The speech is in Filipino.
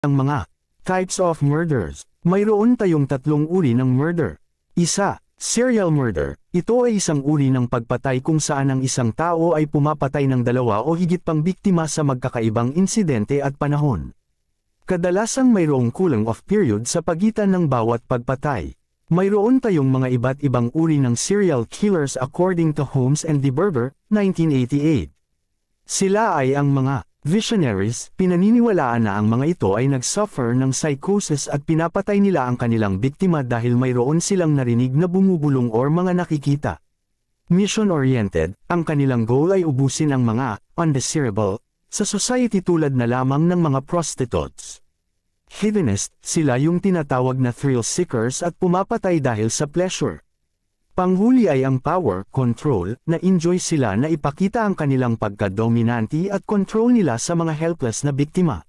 Ang mga types of murders. Mayroon tayong tatlong uri ng murder. Isa, serial murder. Ito ay isang uri ng pagpatay kung saan ang isang tao ay pumapatay ng dalawa o higit pang biktima sa magkakaibang insidente at panahon. Kadalasang mayroong cooling off period sa pagitan ng bawat pagpatay. Mayroon tayong mga iba't ibang uri ng serial killers according to Holmes and DeBurger, 1988. Sila ay ang mga visionaries. Pinaniniwalaan na ang mga ito ay nagsuffer ng psychosis at pinapatay nila ang kanilang biktima dahil mayroon silang narinig na bumubulong or mga nakikita. Mission-oriented, ang kanilang goal ay ubusin ang mga undesirable sa society tulad na lamang ng mga prostitutes. Hedonist, sila yung tinatawag na thrill seekers at pumapatay dahil sa pleasure. Panghuli ay ang power, control, na enjoy sila na ipakita ang kanilang pagka-dominante at control nila sa mga helpless na biktima.